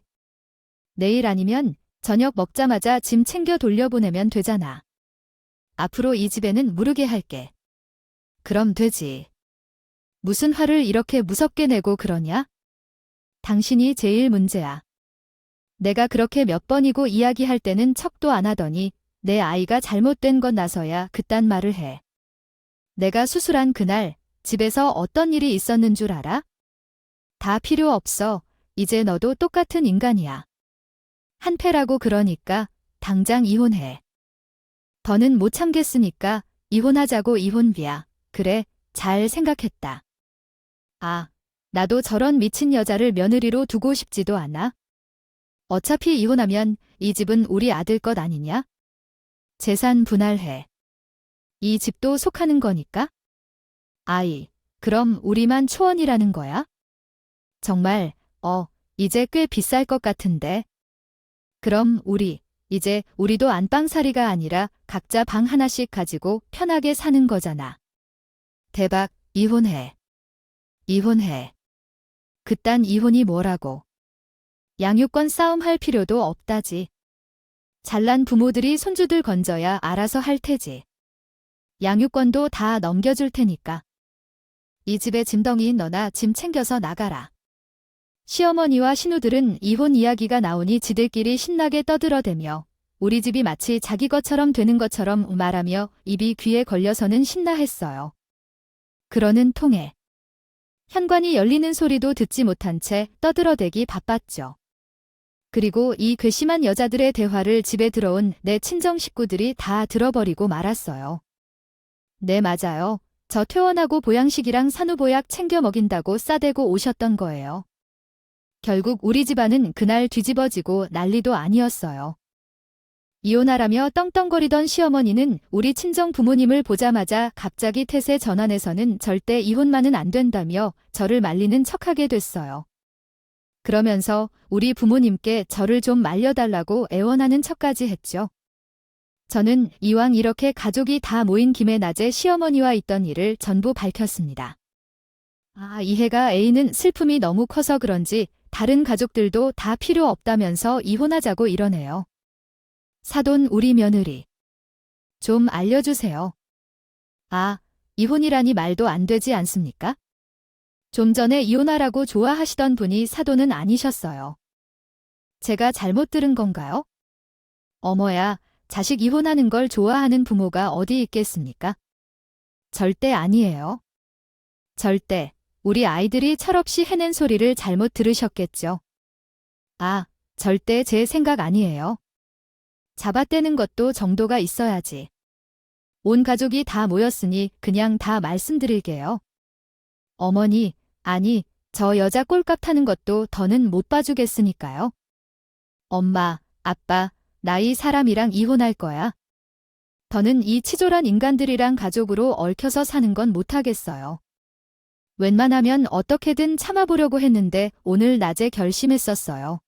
내일 아니면 저녁 먹자마자 짐 챙겨 돌려보내면 되잖아. 앞으로 이 집에는 무르게 할게. 그럼 되지. 무슨 화를 이렇게 무섭게 내고 그러냐? 당신이 제일 문제야. 내가 그렇게 몇 번이고 이야기할 때는 척도 안 하더니 내 아이가 잘못된 것 나서야 그딴 말을 해. 내가 수술한 그날 집에서 어떤 일이 있었는 줄 알아? 다 필요 없어. 이제 너도 똑같은 인간이야. 한패라고 그러니까 당장 이혼해. 더는 못 참겠으니까 이혼하자고 이혼비야. 그래, 잘 생각했다. 아, 나도 저런 미친 여자를 며느리로 두고 싶지도 않아. 어차피 이혼하면 이 집은 우리 아들 것 아니냐? 재산 분할해. 이 집도 속하는 거니까? 아이, 그럼 우리만 초원이라는 거야? 정말, 이제 꽤 비쌀 것 같은데. 그럼 이제 우리도 안방살이가 아니라 각자 방 하나씩 가지고 편하게 사는 거잖아. 대박, 이혼해. 이혼해. 그딴 이혼이 뭐라고. 양육권 싸움 할 필요도 없다지. 잘난 부모들이 손주들 건져야 알아서 할 테지. 양육권도 다 넘겨줄 테니까. 이 집에 짐덩이인 너나 짐 챙겨서 나가라. 시어머니와 신우들은 이혼 이야기가 나오니 지들끼리 신나게 떠들어대며 우리 집이 마치 자기 것처럼 되는 것처럼 말하며 입이 귀에 걸려서는 신나했어요. 그러는 통에 현관이 열리는 소리도 듣지 못한 채 떠들어대기 바빴죠. 그리고 이 괘씸한 여자들의 대화를 집에 들어온 내 친정 식구들이 다 들어버리고 말았어요. 네, 맞아요. 저 퇴원하고 보양식이랑 산후보약 챙겨 먹인다고 싸대고 오셨던 거예요. 결국 우리 집안은 그날 뒤집어지고 난리도 아니었어요. 이혼하라며 떵떵거리던 시어머니는 우리 친정 부모님을 보자마자 갑자기 태세 전환해서는 절대 이혼만은 안 된다며 저를 말리는 척하게 됐어요. 그러면서 우리 부모님께 저를 좀 말려달라고 애원하는 척까지 했죠. 저는 이왕 이렇게 가족이 다 모인 김에 낮에 시어머니와 있던 일을 전부 밝혔습니다. 이해가 A는 슬픔이 너무 커서 그런지 다른 가족들도 다 필요 없다면서 이혼하자고 이러네요. 사돈 우리 며느리. 좀 알려주세요. 이혼이라니 말도 안 되지 않습니까? 좀 전에 이혼하라고 좋아하시던 분이 사돈은 아니셨어요. 제가 잘못 들은 건가요? 어머야, 자식 이혼하는 걸 좋아하는 부모가 어디 있겠습니까? 절대 아니에요. 절대. 우리 아이들이 철없이 해낸 소리를 잘못 들으셨겠죠. 절대 제 생각 아니에요. 잡아떼는 것도 정도가 있어야지. 온 가족이 다 모였으니 그냥 다 말씀드릴게요. 어머니, 아니, 저 여자 꼴값 타는 것도 더는 못 봐주겠으니까요. 엄마, 아빠, 나 이 사람이랑 이혼할 거야. 더는 이 치졸한 인간들이랑 가족으로 얽혀서 사는 건 못하겠어요. 웬만하면 어떻게든 참아보려고 했는데 오늘 낮에 결심했었어요.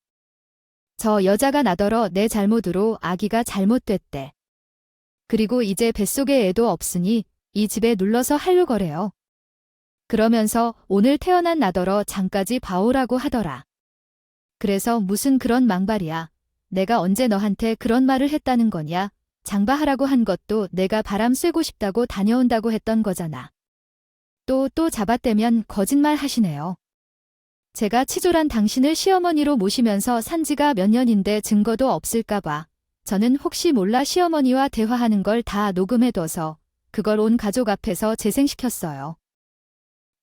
저 여자가 나더러 내 잘못으로 아기가 잘못됐대. 그리고 이제 뱃속에 애도 없으니 이 집에 눌러서 한류거래요. 그러면서 오늘 태어난 나더러 장까지 봐오라고 하더라. 그래서 무슨 그런 망발이야. 내가 언제 너한테 그런 말을 했다는 거냐. 장봐하라고 한 것도 내가 바람 쐬고 싶다고 다녀온다고 했던 거잖아. 또 잡아떼면 거짓말 하시네요. 제가 치졸한 당신을 시어머니로 모시면서 산 지가 몇 년인데 증거도 없을까봐 저는 혹시 몰라 시어머니와 대화하는 걸 다 녹음해둬서 그걸 온 가족 앞에서 재생시켰어요.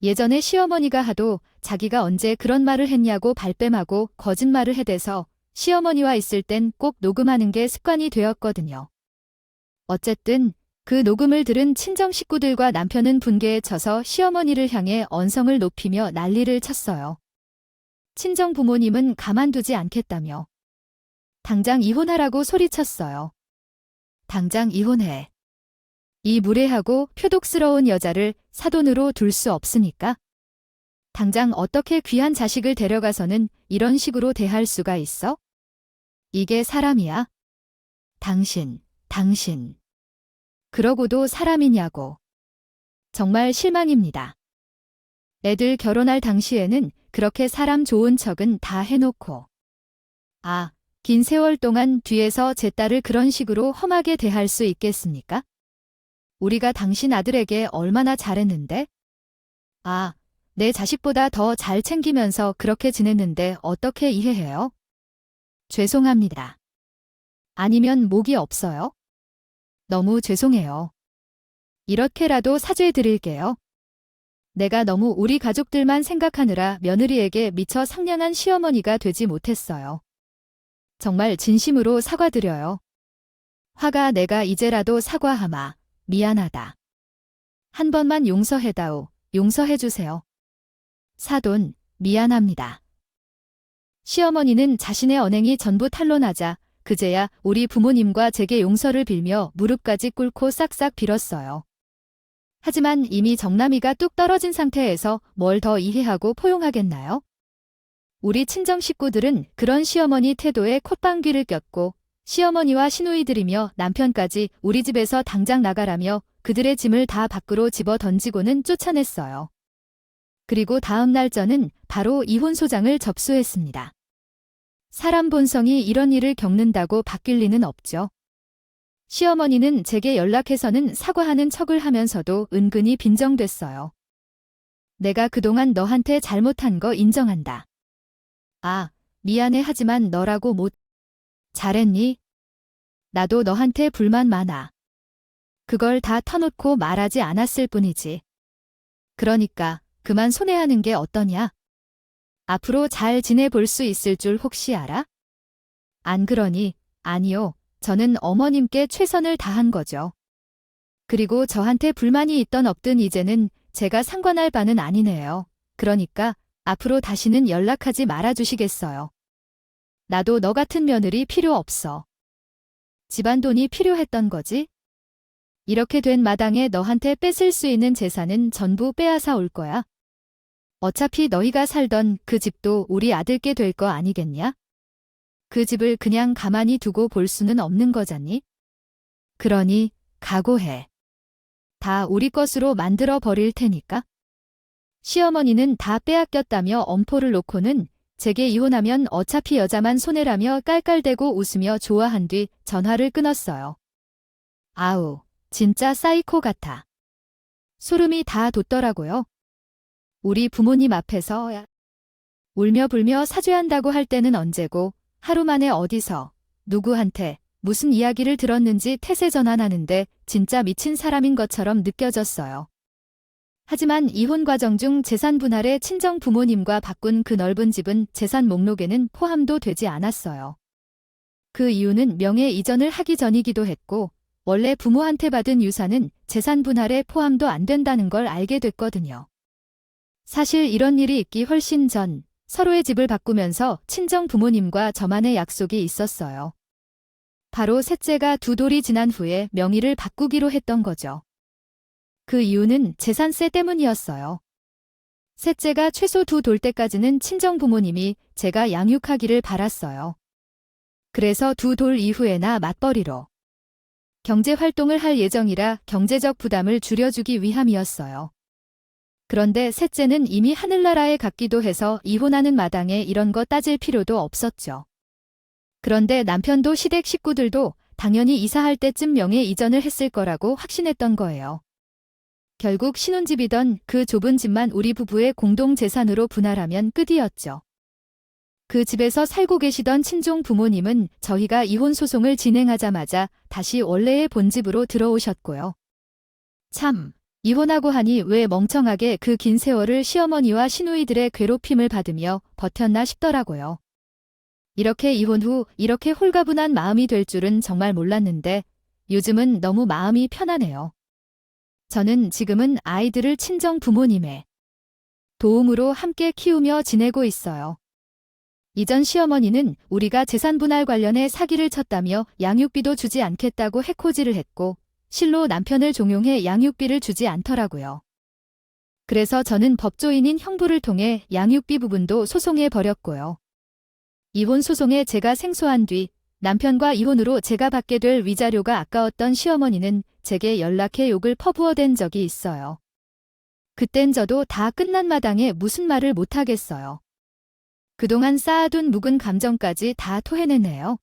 예전에 시어머니가 하도 자기가 언제 그런 말을 했냐고 발뺌하고 거짓말을 해대서 시어머니와 있을 땐 꼭 녹음하는 게 습관이 되었거든요. 어쨌든 그 녹음을 들은 친정 식구들과 남편은 분개에 쳐서 시어머니를 향해 언성을 높이며 난리를 쳤어요. 친정 부모님은 가만두지 않겠다며 당장 이혼하라고 소리쳤어요. 당장 이혼해. 이 무례하고 표독스러운 여자를 사돈으로 둘 수 없으니까. 당장 어떻게 귀한 자식을 데려가서는 이런 식으로 대할 수가 있어? 이게 사람이야? 당신. 그러고도 사람이냐고. 정말 실망입니다. 애들 결혼할 당시에는 그렇게 사람 좋은 척은 다 해놓고. 긴 세월 동안 뒤에서 제 딸을 그런 식으로 험하게 대할 수 있겠습니까? 우리가 당신 아들에게 얼마나 잘했는데? 내 자식보다 더 잘 챙기면서 그렇게 지냈는데 어떻게 이해해요? 죄송합니다. 아니면 목이 없어요? 너무 죄송해요. 이렇게라도 사죄드릴게요. 내가 너무 우리 가족들만 생각하느라 며느리에게 미처 상냥한 시어머니가 되지 못했어요. 정말 진심으로 사과드려요. 화가 내가 이제라도 사과하마. 미안하다. 한 번만 용서해다오. 용서해주세요. 사돈, 미안합니다. 시어머니는 자신의 언행이 전부 탄로나자 그제야 우리 부모님과 제게 용서를 빌며 무릎까지 꿇고 싹싹 빌었어요. 하지만 이미 정남이가 뚝 떨어진 상태에서 뭘 더 이해하고 포용하겠나요? 우리 친정 식구들은 그런 시어머니 태도에 콧방귀를 꼈고 시어머니와 시누이들이며 남편까지 우리 집에서 당장 나가라며 그들의 짐을 다 밖으로 집어 던지고는 쫓아냈어요. 그리고 다음 날 저는 바로 이혼소장을 접수했습니다. 사람 본성이 이런 일을 겪는다고 바뀔 리는 없죠. 시어머니는 제게 연락해서는 사과하는 척을 하면서도 은근히 빈정댔어요. 내가 그동안 너한테 잘못한 거 인정한다. 아, 미안해 하지만 너라고 못. 잘했니? 나도 너한테 불만 많아. 그걸 다 터놓고 말하지 않았을 뿐이지. 그러니까 그만 손해하는 게 어떠냐? 앞으로 잘 지내볼 수 있을 줄 혹시 알아? 안 그러니? 아니요. 저는 어머님께 최선을 다한 거죠. 그리고 저한테 불만이 있던 없든 이제는 제가 상관할 바는 아니네요. 그러니까 앞으로 다시는 연락하지 말아주시겠어요. 나도 너 같은 며느리 필요 없어. 집안 돈이 필요했던 거지? 이렇게 된 마당에 너한테 뺏을 수 있는 재산은 전부 빼앗아 올 거야. 어차피 너희가 살던 그 집도 우리 아들께 될 거 아니겠냐? 그 집을 그냥 가만히 두고 볼 수는 없는 거잖니? 그러니 각오해. 다 우리 것으로 만들어 버릴 테니까. 시어머니는 다 빼앗겼다며 엄포를 놓고는 제게 이혼하면 어차피 여자만 손해라며 깔깔대고 웃으며 좋아한 뒤 전화를 끊었어요. 아우, 진짜 사이코 같아. 소름이 다 돋더라고요. 우리 부모님 앞에서 울며 불며 사죄한다고 할 때는 언제고 하루 만에 어디서 누구한테 무슨 이야기를 들었는지 태세 전환하는데 진짜 미친 사람인 것처럼 느껴졌어요. 하지만 이혼 과정 중 재산 분할에 친정 부모님과 바꾼 그 넓은 집은 재산 목록에는 포함도 되지 않았어요. 그 이유는 명예 이전을 하기 전이기도 했고 원래 부모한테 받은 유산은 재산 분할에 포함도 안 된다는 걸 알게 됐거든요. 사실 이런 일이 있기 훨씬 전 서로의 집을 바꾸면서 친정 부모님과 저만의 약속이 있었어요. 바로 셋째가 두 돌이 지난 후에 명의를 바꾸기로 했던 거죠. 그 이유는 재산세 때문이었어요. 셋째가 최소 두 돌 때까지는 친정 부모님이 제가 양육하기를 바랐어요. 그래서 두 돌 이후에나 맞벌이로 경제 활동을 할 예정이라 경제적 부담을 줄여주기 위함이었어요. 그런데 셋째는 이미 하늘나라에 갔기도 해서 이혼하는 마당에 이런 거 따질 필요도 없었죠. 그런데 남편도 시댁 식구들도 당연히 이사할 때쯤 명예 이전을 했을 거라고 확신했던 거예요. 결국 신혼집이던 그 좁은 집만 우리 부부의 공동 재산으로 분할하면 끝이었죠. 그 집에서 살고 계시던 친정 부모님은 저희가 이혼 소송을 진행하자마자 다시 원래의 본집으로 들어오셨고요. 참, 이혼하고 하니 왜 멍청하게 그 긴 세월을 시어머니와 시누이들의 괴롭힘을 받으며 버텼나 싶더라고요. 이렇게 이혼 후 이렇게 홀가분한 마음이 될 줄은 정말 몰랐는데 요즘은 너무 마음이 편하네요. 저는 지금은 아이들을 친정 부모님의 도움으로 함께 키우며 지내고 있어요. 이전 시어머니는 우리가 재산 분할 관련해 사기를 쳤다며 양육비도 주지 않겠다고 해코지를 했고 실로 남편을 종용해 양육비를 주지 않더라고요. 그래서 저는 법조인인 형부를 통해 양육비 부분도 소송해 버렸고요. 이혼 소송에 제가 승소한 뒤 남편과 이혼으로 제가 받게 될 위자료가 아까웠던 시어머니는 제게 연락해 욕을 퍼부어댄 적이 있어요. 그땐 저도 다 끝난 마당에 무슨 말을 못하겠어요. 그동안 쌓아둔 묵은 감정까지 다 토해내네요.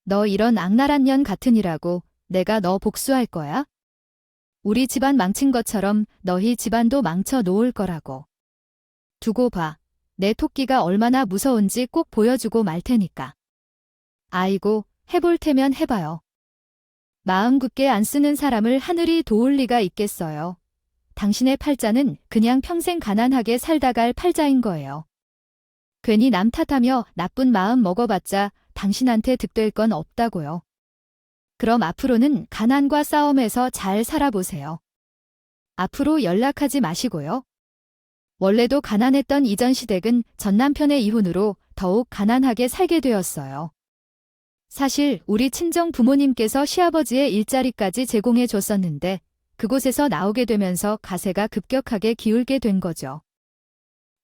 너 이런 악랄한 년 같으니라고 내가 너 복수할 거야? 우리 집안 망친 것처럼 너희 집안도 망쳐 놓을 거라고. 두고 봐. 내 토끼가 얼마나 무서운지 꼭 보여주고 말 테니까. 아이고, 해볼 테면 해봐요. 마음 굳게 안 쓰는 사람을 하늘이 도울 리가 있겠어요. 당신의 팔자는 그냥 평생 가난하게 살다 갈 팔자인 거예요. 괜히 남 탓하며 나쁜 마음 먹어봤자 당신한테 득될 건 없다고요. 그럼 앞으로는 가난과 싸움에서 잘 살아보세요. 앞으로 연락하지 마시고요. 원래도 가난했던 이전 시댁은 전 남편의 이혼으로 더욱 가난하게 살게 되었어요. 사실 우리 친정 부모님께서 시아버지의 일자리까지 제공해 줬었는데 그곳에서 나오게 되면서 가세가 급격하게 기울게 된 거죠.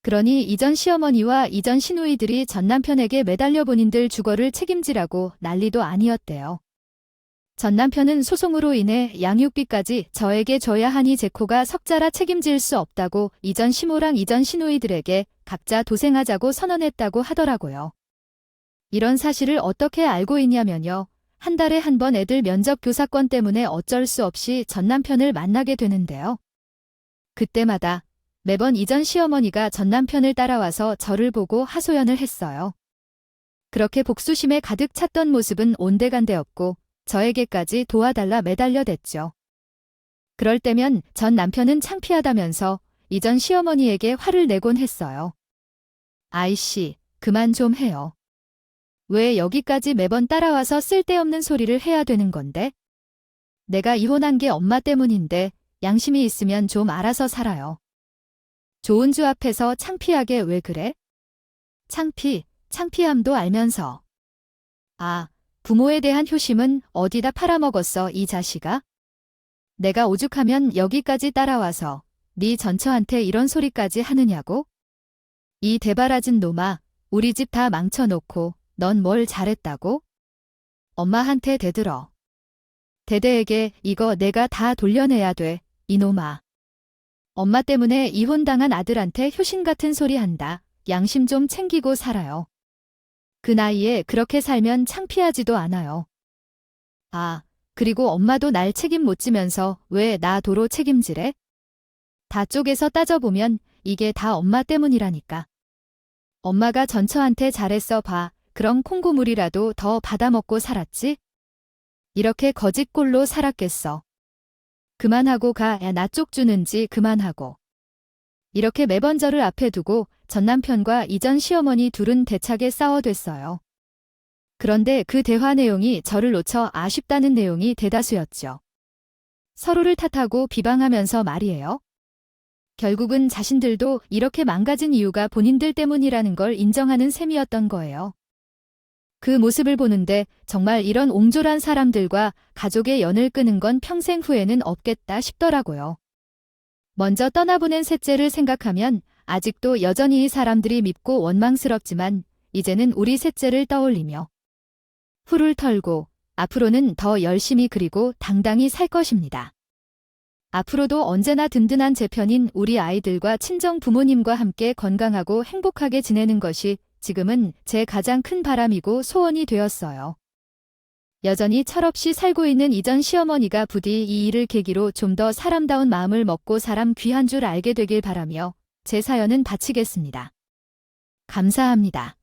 그러니 이전 시어머니와 이전 시누이들이 전 남편에게 매달려 본인들 주거를 책임지라고 난리도 아니었대요. 전 남편은 소송으로 인해 양육비까지 저에게 줘야 하니 제 코가 석자라 책임질 수 없다고 이전 시모랑 이전 시누이들에게 각자 도생하자고 선언했다고 하더라고요. 이런 사실을 어떻게 알고 있냐면요. 한 달에 한 번 애들 면접 교사건 때문에 어쩔 수 없이 전 남편을 만나게 되는데요. 그때마다 매번 이전 시어머니가 전 남편을 따라와서 저를 보고 하소연을 했어요. 그렇게 복수심에 가득 찼던 모습은 온데간데 없고 저에게까지 도와달라 매달려댔죠. 그럴 때면 전 남편은 창피하다면서 이전 시어머니에게 화를 내곤 했어요. 아이씨, 그만 좀 해요. 왜 여기까지 매번 따라와서 쓸데없는 소리를 해야 되는 건데? 내가 이혼한 게 엄마 때문인데 양심이 있으면 좀 알아서 살아요. 좋은 주 앞에서 창피하게 왜 그래? 창피함도 알면서. 아, 부모에 대한 효심은 어디다 팔아먹었어, 이 자식아? 내가 오죽하면 여기까지 따라와서 네 전처한테 이런 소리까지 하느냐고? 이 대바라진 놈아, 우리 집 다 망쳐놓고 넌 뭘 잘했다고? 엄마한테 대들어. 대대에게 이거 내가 다 돌려내야 돼, 이놈아. 엄마 때문에 이혼당한 아들한테 효신 같은 소리 한다. 양심 좀 챙기고 살아요. 그 나이에 그렇게 살면 창피하지도 않아요. 아, 그리고 엄마도 날 책임 못 지면서 왜 나 도로 책임지래? 다 쪽에서 따져보면 이게 다 엄마 때문이라니까. 엄마가 전처한테 잘했어 봐. 그럼 콩고물이라도 더 받아먹고 살았지? 이렇게 거짓골로 살았겠어. 그만하고 가, 야, 나 쪽 주는지 그만하고. 이렇게 매번 저를 앞에 두고 전 남편과 이전 시어머니 둘은 대차게 싸워댔어요. 그런데 그 대화 내용이 저를 놓쳐 아쉽다는 내용이 대다수였죠. 서로를 탓하고 비방하면서 말이에요. 결국은 자신들도 이렇게 망가진 이유가 본인들 때문이라는 걸 인정하는 셈이었던 거예요. 그 모습을 보는데 정말 이런 옹졸한 사람들과 가족의 연을 끄는 건 평생 후회는 없겠다 싶더라고요. 먼저 떠나보낸 셋째를 생각하면 아직도 여전히 이 사람들이 밉고 원망스럽지만 이제는 우리 셋째를 떠올리며 후를 털고 앞으로는 더 열심히 그리고 당당히 살 것입니다. 앞으로도 언제나 든든한 제 편인 우리 아이들과 친정 부모님과 함께 건강하고 행복하게 지내는 것이 지금은 제 가장 큰 바람이고 소원이 되었어요. 여전히 철없이 살고 있는 이전 시어머니가 부디 이 일을 계기로 좀 더 사람다운 마음을 먹고 사람 귀한 줄 알게 되길 바라며 제 사연은 바치겠습니다. 감사합니다.